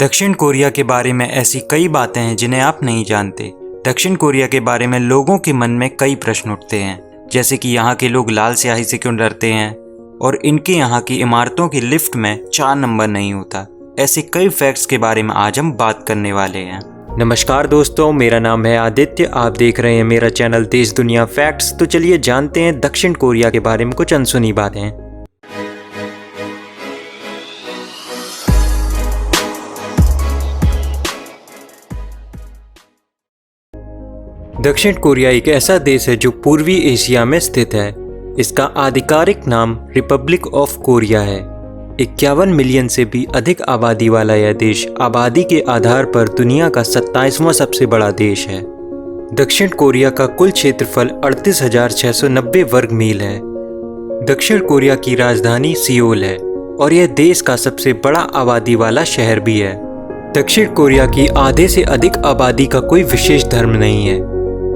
दक्षिण कोरिया के बारे में ऐसी कई बातें हैं जिन्हें आप नहीं जानते। दक्षिण कोरिया के बारे में लोगों के मन में कई प्रश्न उठते हैं, जैसे कि यहाँ के लोग लाल स्याही से क्यों डरते हैं और इनके यहाँ की इमारतों की लिफ्ट में 4 नंबर नहीं होता। ऐसे कई फैक्ट्स के बारे में आज हम बात करने वाले हैं। नमस्कार दोस्तों, मेरा नाम है आदित्य। आप देख रहे हैं मेरा चैनल देश दुनिया फैक्ट्स। तो चलिए जानते हैं दक्षिण कोरिया के बारे में कुछ अनसुनी बातें। दक्षिण कोरिया एक ऐसा देश है जो पूर्वी एशिया में स्थित है। इसका आधिकारिक नाम रिपब्लिक ऑफ कोरिया है। 51 मिलियन से भी अधिक आबादी वाला यह देश आबादी के आधार पर दुनिया का 27वां सबसे बड़ा देश है। दक्षिण कोरिया का कुल क्षेत्रफल 38,690 वर्ग मील है। दक्षिण कोरिया की राजधानी सियोल है और यह देश का सबसे बड़ा आबादी वाला शहर भी है। दक्षिण कोरिया की आधे से अधिक आबादी का कोई विशेष धर्म नहीं है।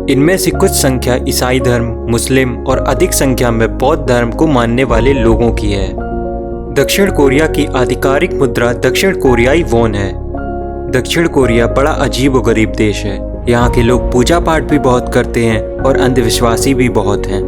इनमें से कुछ संख्या ईसाई धर्म, मुस्लिम और अधिक संख्या में बौद्ध धर्म को मानने वाले लोगों की है। दक्षिण कोरिया की आधिकारिक मुद्रा दक्षिण कोरियाई वॉन है। दक्षिण कोरिया बड़ा अजीब और गरीब देश है। यहाँ के लोग पूजा पाठ भी बहुत करते हैं और अंधविश्वासी भी बहुत हैं।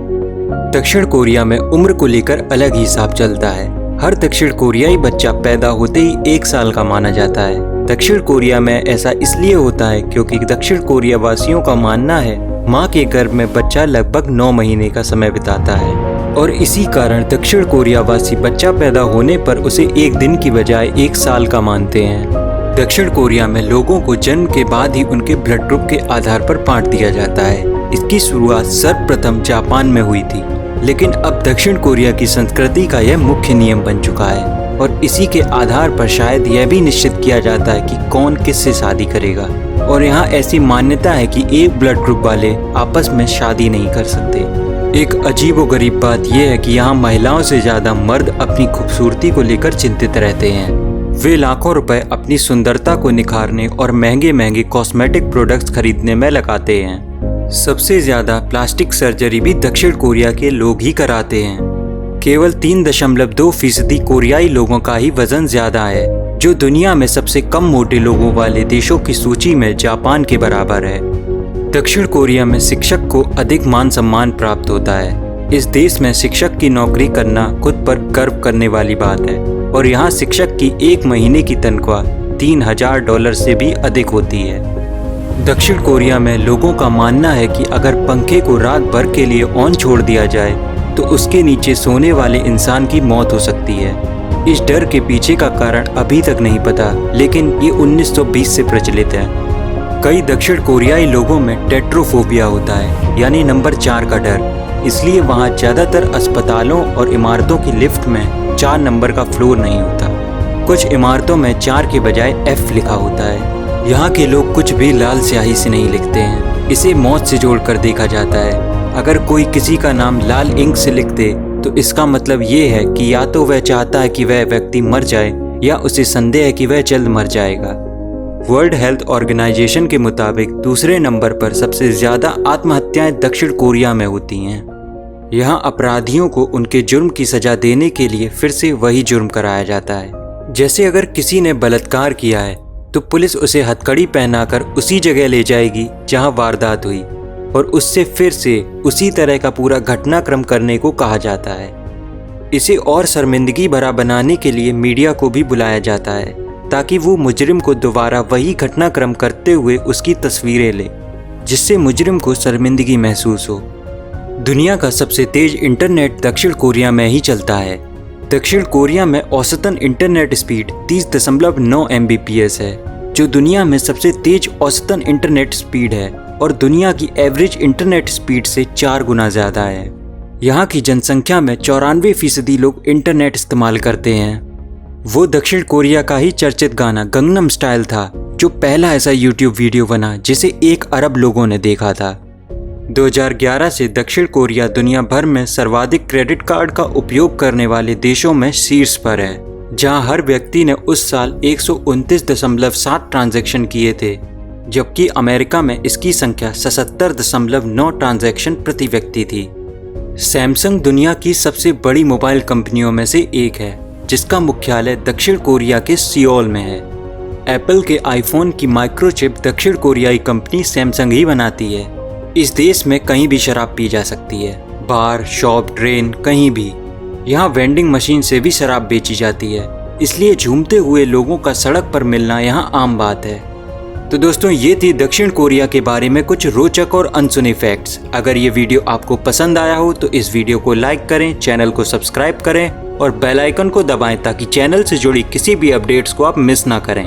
दक्षिण कोरिया में उम्र को लेकर अलग ही हिसाब चलता है। हर दक्षिण कोरियाई बच्चा पैदा होते ही 1 साल का माना जाता है। दक्षिण कोरिया में ऐसा इसलिए होता है क्योंकि दक्षिण कोरिया वासियों का मानना है माँ के गर्भ में बच्चा लगभग 9 महीने का समय बिताता है और इसी कारण दक्षिण कोरिया वासी बच्चा पैदा होने पर उसे 1 दिन की बजाय 1 साल का मानते हैं। दक्षिण कोरिया में लोगों को जन्म के बाद ही उनके ब्लड ग्रुप के आधार पर बांट दिया जाता है। इसकी शुरुआत सर्वप्रथम जापान में हुई थी, लेकिन अब दक्षिण कोरिया की संस्कृति का यह मुख्य नियम बन चुका है और इसी के आधार पर शायद यह भी निश्चित किया जाता है कि कौन किससे शादी करेगा। और यहाँ ऐसी मान्यता है कि एक ब्लड ग्रुप वाले आपस में शादी नहीं कर सकते। एक अजीब और गरीब बात यह है कि यहाँ महिलाओं से ज्यादा मर्द अपनी खूबसूरती को लेकर चिंतित रहते हैं। वे लाखों रुपए अपनी सुंदरता को निखारने और महंगे महंगे कॉस्मेटिक प्रोडक्ट्स खरीदने में लगाते हैं। सबसे ज्यादा प्लास्टिक सर्जरी भी दक्षिण कोरिया के लोग ही कराते हैं। केवल 3.2% कोरियाई लोगों का ही वजन ज्यादा है, जो दुनिया में सबसे कम मोटे लोगों वाले देशों की सूची में जापान के बराबर है। दक्षिण कोरिया में शिक्षक को अधिक मान सम्मान प्राप्त होता है। इस देश में शिक्षक की नौकरी करना खुद पर गर्व करने वाली बात है और यहाँ शिक्षक की 1 महीने की तनख्वाह $3,000 से भी अधिक होती है। दक्षिण कोरिया में लोगों का मानना है कि अगर पंखे को रात भर के लिए ऑन छोड़ दिया जाए तो उसके नीचे सोने वाले इंसान की मौत हो सकती है। इस डर के पीछे का कारण अभी तक नहीं पता, लेकिन ये 1920 से प्रचलित है। कई दक्षिण कोरियाई लोगों में टेट्रोफोबिया होता है, यानी नंबर 4 का डर। इसलिए वहाँ ज़्यादातर अस्पतालों और इमारतों की लिफ्ट में 4 नंबर का फ्लोर नहीं होता। कुछ इमारतों में 4 के बजाय F लिखा होता है। यहाँ के लोग कुछ भी लाल स्याही से नहीं लिखते हैं। इसे मौत से जोड़कर देखा जाता है। अगर कोई किसी का नाम लाल इंक से लिख दे तो इसका मतलब ये है कि या तो वह चाहता है कि वह व्यक्ति मर जाए या उसे संदेह है कि वह जल्द मर जाएगा। वर्ल्ड हेल्थ ऑर्गेनाइजेशन के मुताबिक दूसरे नंबर पर सबसे ज्यादा आत्महत्याएं दक्षिण कोरिया में होती हैं। यहाँ अपराधियों को उनके जुर्म की सजा देने के लिए फिर से वही जुर्म कराया जाता है। जैसे अगर किसी ने बलात्कार किया है तो पुलिस उसे हथकड़ी पहनाकर उसी जगह ले जाएगी जहाँ वारदात हुई और उससे फिर से उसी तरह का पूरा घटनाक्रम करने को कहा जाता है। इसे और शर्मिंदगी भरा बनाने के लिए मीडिया को भी बुलाया जाता है ताकि वो मुजरिम को दोबारा वही घटनाक्रम करते हुए उसकी तस्वीरें ले, जिससे मुजरिम को शर्मिंदगी महसूस हो। दुनिया का सबसे तेज इंटरनेट दक्षिण कोरिया में ही चलता है। दक्षिण कोरिया में औसतन इंटरनेट स्पीड 30.9 Mbps है, जो दुनिया में सबसे तेज औसतन इंटरनेट स्पीड है और दुनिया की एवरेज इंटरनेट स्पीड से 4 गुना ज़्यादा है। यहाँ की जनसंख्या में 94% लोग इंटरनेट इस्तेमाल करते हैं। वो दक्षिण कोरिया का ही चर्चित गाना गंगनम स्टाइल था, जो पहला ऐसा यूट्यूब वीडियो बना जिसे 1 अरब लोगों ने देखा था। 2011 से दक्षिण कोरिया दुनिया भर में सर्वाधिक क्रेडिट कार्ड का उपयोग करने वाले देशों में शीर्ष पर है, जहाँ हर व्यक्ति ने उस साल 129.7 ट्रांजैक्शन किए थे, जबकि अमेरिका में इसकी संख्या 77.9 ट्रांजैक्शन प्रति व्यक्ति थी। सैमसंग दुनिया की सबसे बड़ी मोबाइल कंपनियों में से एक है, जिसका मुख्यालय दक्षिण कोरिया के सियोल में है। एप्पल के आईफोन की माइक्रोचिप दक्षिण कोरियाई कंपनी सैमसंग ही बनाती है। इस देश में कहीं भी शराब पी जा सकती है, बार, शॉप, ट्रेन, कहीं भी। यहाँ वेंडिंग मशीन से भी शराब बेची जाती है, इसलिए झूमते हुए लोगों का सड़क पर मिलना यहाँ आम बात है। तो दोस्तों, ये थी दक्षिण कोरिया के बारे में कुछ रोचक और अनसुने फैक्ट्स। अगर ये वीडियो आपको पसंद आया हो तो इस वीडियो को लाइक करें, चैनल को सब्सक्राइब करें और बेल आइकन को दबाएं ताकि चैनल से जुड़ी किसी भी अपडेट्स को आप मिस ना करें।